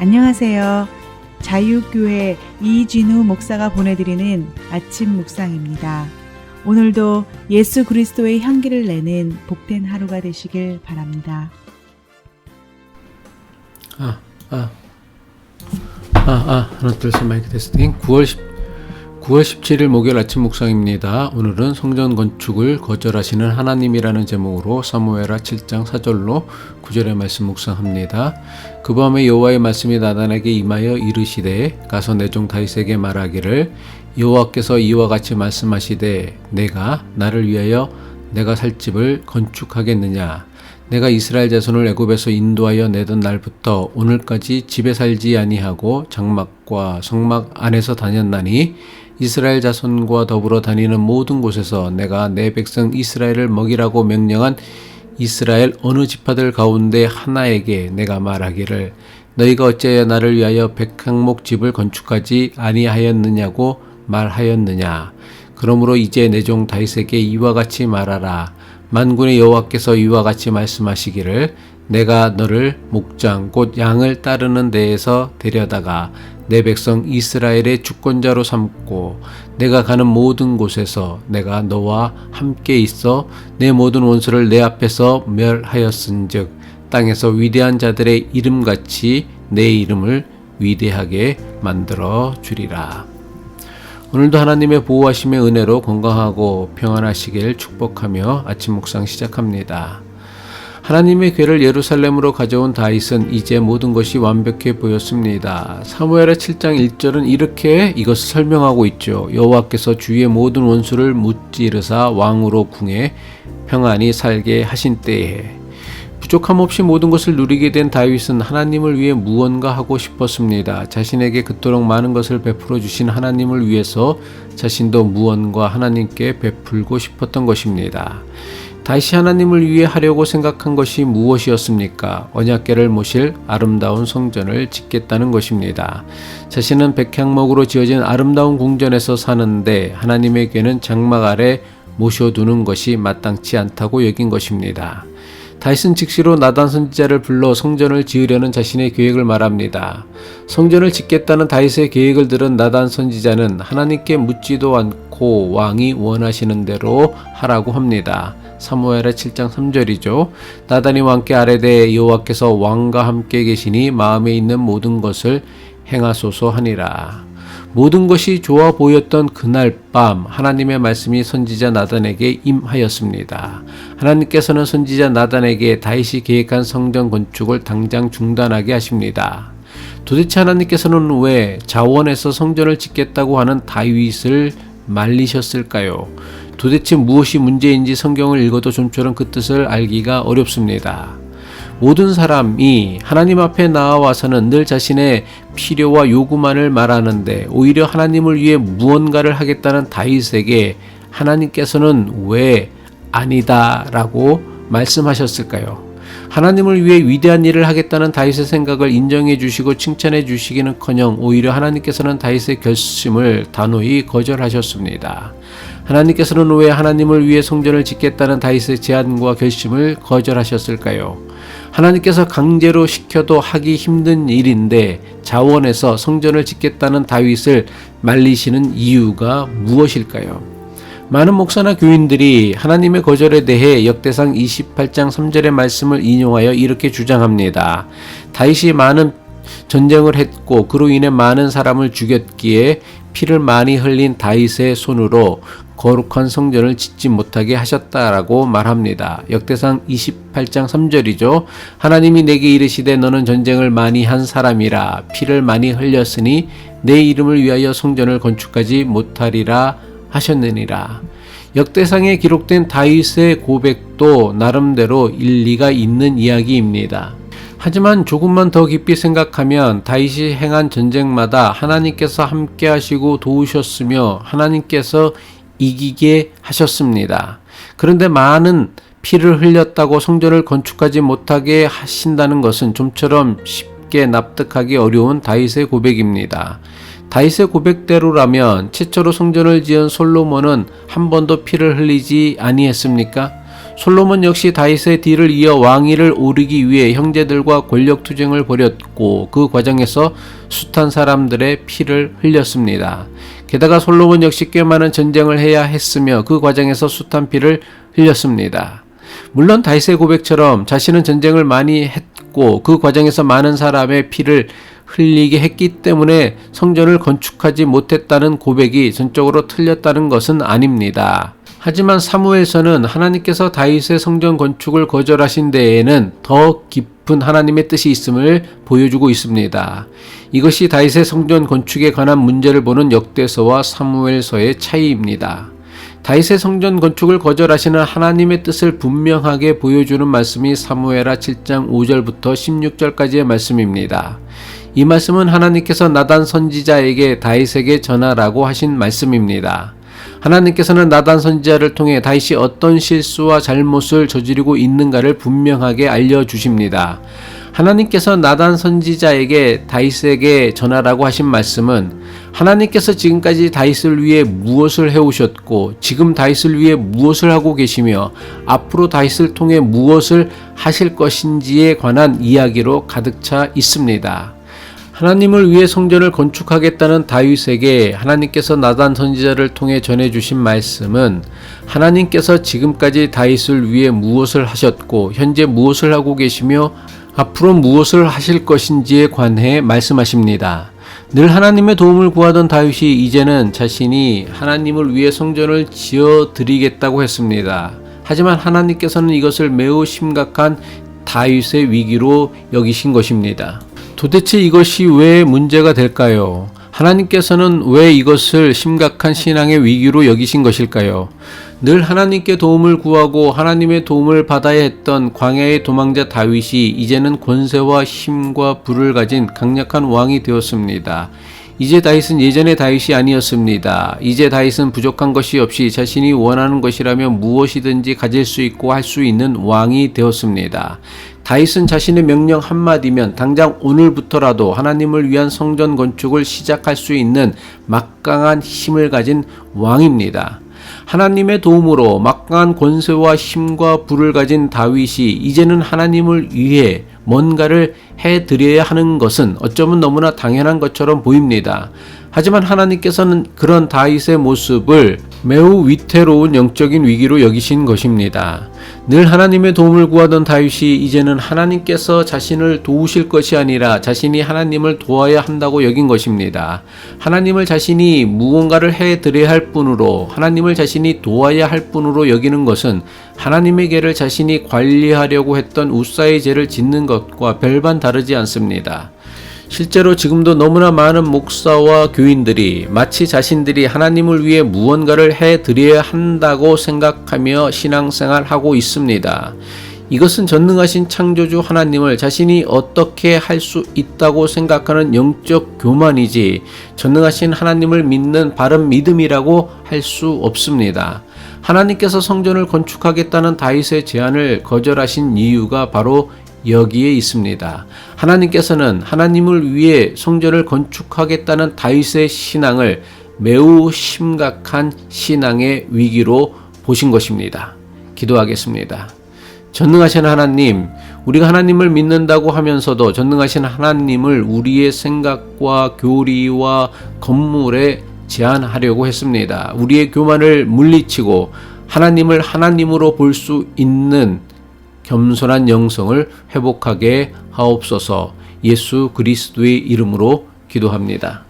안녕하세요. 자유교회 이진우 목사가 보내드리는 아침 묵상입니다. 오늘도 예수 그리스도의 향기를 내는 복된 하루가 되시길 바랍니다. 하나 둘셋 마이크 테스팅. 9월 17일 목요일 아침 묵상입니다. 오늘은 성전 건축을 거절하시는 하나님이라는 제목으로 사무엘하 7장 4절로 9절의 말씀 묵상합니다. 그 밤에 여호와의 말씀이 나단에게 임하여 이르시되 가서 내 종 다윗에게 말하기를 여호와께서 이와 같이 말씀하시되 내가 나를 위하여 내가 살 집을 건축하겠느냐. 내가 이스라엘 자손을 애굽에서 인도하여 내던 날부터 오늘까지 집에 살지 아니하고 장막과 성막 안에서 다녔나니 이스라엘 자손과 더불어 다니는 모든 곳에서 내가 내 백성 이스라엘을 먹이라고 명령한 이스라엘 어느 지파들 가운데 하나에게 내가 말하기를 너희가 어찌하여 나를 위하여 백항목 집을 건축하지 아니하였느냐고 말하였느냐. 그러므로 이제 내 종 다윗에게 이와 같이 말하라. 만군의 여호와께서 이와 같이 말씀하시기를 내가 너를 목장 곧 양을 따르는 데에서 데려다가 내 백성 이스라엘의 주권자로 삼고 내가 가는 모든 곳에서 내가 너와 함께 있어 내 모든 원수를 내 앞에서 멸하였은즉 땅에서 위대한 자들의 이름같이 내 이름을 위대하게 만들어 주리라. 오늘도 하나님의 보호하심의 은혜로 건강하고 평안하시길 축복하며 아침 묵상 시작합니다. 하나님의 궤를 예루살렘으로 가져온 다윗은 이제 모든 것이 완벽해 보였습니다. 사무엘하 7장 1절은 이렇게 이것을 설명하고 있죠. 여호와께서 주위의 모든 원수를 무찌르사 왕으로 궁에 평안히 살게 하신 때에 부족함 없이 모든 것을 누리게 된 다윗은 하나님을 위해 무언가 하고 싶었습니다. 자신에게 그토록 많은 것을 베풀어 주신 하나님을 위해서 자신도 무언가 하나님께 베풀고 싶었던 것입니다. 다윗이 하나님을 위해 하려고 생각한 것이 무엇이었습니까? 언약궤를 모실 아름다운 성전을 짓겠다는 것입니다. 자신은 백향목으로 지어진 아름다운 궁전에서 사는데 하나님의 궤는 장막 아래 모셔두는 것이 마땅치 않다고 여긴 것입니다. 다윗은 즉시로 나단 선지자를 불러 성전을 지으려는 자신의 계획을 말합니다. 성전을 짓겠다는 다윗의 계획을 들은 나단 선지자는 하나님께 묻지도 않고 왕이 원하시는 대로 하라고 합니다. 사무엘하 7장 3절이죠. 나단이 왕께 아뢰되 여호와께서 왕과 함께 계시니 마음에 있는 모든 것을 행하소서 하니라. 모든 것이 좋아 보였던 그날 밤 하나님의 말씀이 선지자 나단에게 임하였습니다. 하나님께서는 선지자 나단에게 다윗이 계획한 성전 건축을 당장 중단하게 하십니다. 도대체 하나님께서는 왜 자원에서 성전을 짓겠다고 하는 다윗을 말리셨을까요? 도대체 무엇이 문제인지 성경을 읽어도 좀처럼 그 뜻을 알기가 어렵습니다. 모든 사람이 하나님 앞에 나와서는 늘 자신의 필요와 요구만을 말하는데 오히려 하나님을 위해 무언가를 하겠다는 다윗에게 하나님께서는 왜 아니다 라고 말씀하셨을까요? 하나님을 위해 위대한 일을 하겠다는 다윗의 생각을 인정해 주시고 칭찬해 주시기는커녕 오히려 하나님께서는 다윗의 결심을 단호히 거절하셨습니다. 하나님께서는 왜 하나님을 위해 성전을 짓겠다는 다윗의 제안과 결심을 거절하셨을까요? 하나님께서 강제로 시켜도 하기 힘든 일인데 자원에서 성전을 짓겠다는 다윗을 말리시는 이유가 무엇일까요? 많은 목사나 교인들이 하나님의 거절에 대해 역대상 28장 3절의 말씀을 인용하여 이렇게 주장합니다. 다윗이 많은 전쟁을 했고 그로 인해 많은 사람을 죽였기에 피를 많이 흘린 다윗의 손으로 거룩한 성전을 짓지 못하게 하셨다라고 말합니다. 역대상 28장 3절이죠. 하나님이 내게 이르시되 너는 전쟁을 많이 한 사람이라 피를 많이 흘렸으니 내 이름을 위하여 성전을 건축하지 못하리라 하셨느니라. 역대상에 기록된 다윗의 고백도 나름대로 일리가 있는 이야기입니다. 하지만 조금만 더 깊이 생각하면 다윗이 행한 전쟁마다 하나님께서 함께 하시고 도우셨으며 하나님께서 이기게 하셨습니다. 그런데 많은 피를 흘렸다고 성전을 건축하지 못하게 하신다는 것은 좀처럼 쉽게 납득하기 어려운 다윗의 고백입니다. 다윗의 고백대로라면 최초로 성전을 지은 솔로몬은 한 번도 피를 흘리지 아니했습니까? 솔로몬 역시 다윗의 뒤를 이어 왕위를 오르기 위해 형제들과 권력 투쟁을 벌였고 그 과정에서 숱한 사람들의 피를 흘렸습니다. 게다가 솔로몬 역시 꽤 많은 전쟁을 해야 했으며 그 과정에서 숱한 피를 흘렸습니다. 물론 다윗의 고백처럼 자신은 전쟁을 많이 했고 그 과정에서 많은 사람의 피를 흘리게 했기 때문에 성전을 건축하지 못했다는 고백이 전적으로 틀렸다는 것은 아닙니다. 하지만 사무엘서는 하나님께서 다윗의 성전 건축을 거절하신 데에는 더 깊은 하나님의 뜻이 있음을 보여주고 있습니다. 이것이 다윗의 성전 건축에 관한 문제를 보는 역대서와 사무엘서의 차이입니다. 다윗의 성전 건축을 거절하시는 하나님의 뜻을 분명하게 보여주는 말씀이 사무엘하 7장 5절부터 16절까지의 말씀입니다. 이 말씀은 하나님께서 나단 선지자에게 다윗에게 전하라고 하신 말씀입니다. 하나님께서는 나단 선지자를 통해 다윗이 어떤 실수와 잘못을 저지르고 있는가를 분명하게 알려주십니다. 하나님께서 나단 선지자에게 다윗에게 전하라고 하신 말씀은 하나님께서 지금까지 다윗을 위해 무엇을 해오셨고 지금 다윗을 위해 무엇을 하고 계시며 앞으로 다윗을 통해 무엇을 하실 것인지에 관한 이야기로 가득 차 있습니다. 하나님을 위해 성전을 건축하겠다는 다윗에게 하나님께서 나단 선지자를 통해 전해주신 말씀은 하나님께서 지금까지 다윗을 위해 무엇을 하셨고 현재 무엇을 하고 계시며 앞으로 무엇을 하실 것인지에 관해 말씀하십니다. 늘 하나님의 도움을 구하던 다윗이 이제는 자신이 하나님을 위해 성전을 지어드리겠다고 했습니다. 하지만 하나님께서는 이것을 매우 심각한 다윗의 위기로 여기신 것입니다. 도대체 이것이 왜 문제가 될까요? 하나님께서는 왜 이것을 심각한 신앙의 위기로 여기신 것일까요? 늘 하나님께 도움을 구하고 하나님의 도움을 받아야 했던 광야의 도망자 다윗이 이제는 권세와 힘과 부를 가진 강력한 왕이 되었습니다. 이제 다윗은 예전의 다윗이 아니었습니다. 이제 다윗은 부족한 것이 없이 자신이 원하는 것이라면 무엇이든지 가질 수 있고 할 수 있는 왕이 되었습니다. 다윗은 자신의 명령 한마디면 당장 오늘부터라도 하나님을 위한 성전 건축을 시작할 수 있는 막강한 힘을 가진 왕입니다. 하나님의 도움으로 막강한 권세와 힘과 부를 가진 다윗이 이제는 하나님을 위해 뭔가를 해드려야 하는 것은 어쩌면 너무나 당연한 것처럼 보입니다. 하지만 하나님께서는 그런 다윗의 모습을 매우 위태로운 영적인 위기로 여기신 것입니다. 늘 하나님의 도움을 구하던 다윗이 이제는 하나님께서 자신을 도우실 것이 아니라 자신이 하나님을 도와야 한다고 여긴 것입니다. 하나님을 자신이 무언가를 해드려야 할 뿐으로 하나님을 자신이 도와야 할 뿐으로 여기는 것은 하나님의 궤를 자신이 관리하려고 했던 우사의 죄를 짓는 것과 별반 다르지 않습니다. 실제로 지금도 너무나 많은 목사와 교인들이 마치 자신들이 하나님을 위해 무언가를 해드려야 한다고 생각하며 신앙생활하고 있습니다. 이것은 전능하신 창조주 하나님을 자신이 어떻게 할 수 있다고 생각하는 영적 교만이지 전능하신 하나님을 믿는 바른 믿음이라고 할 수 없습니다. 하나님께서 성전을 건축하겠다는 다윗의 제안을 거절하신 이유가 바로 여기에 있습니다. 하나님께서는 하나님을 위해 성전을 건축하겠다는 다윗의 신앙을 매우 심각한 신앙의 위기로 보신 것입니다. 기도하겠습니다. 전능하신 하나님, 우리가 하나님을 믿는다고 하면서도 전능하신 하나님을 우리의 생각과 교리와 건물에 제한하려고 했습니다. 우리의 교만을 물리치고 하나님을 하나님으로 볼 수 있는 겸손한 영성을 회복하게 하옵소서. 예수 그리스도의 이름으로 기도합니다.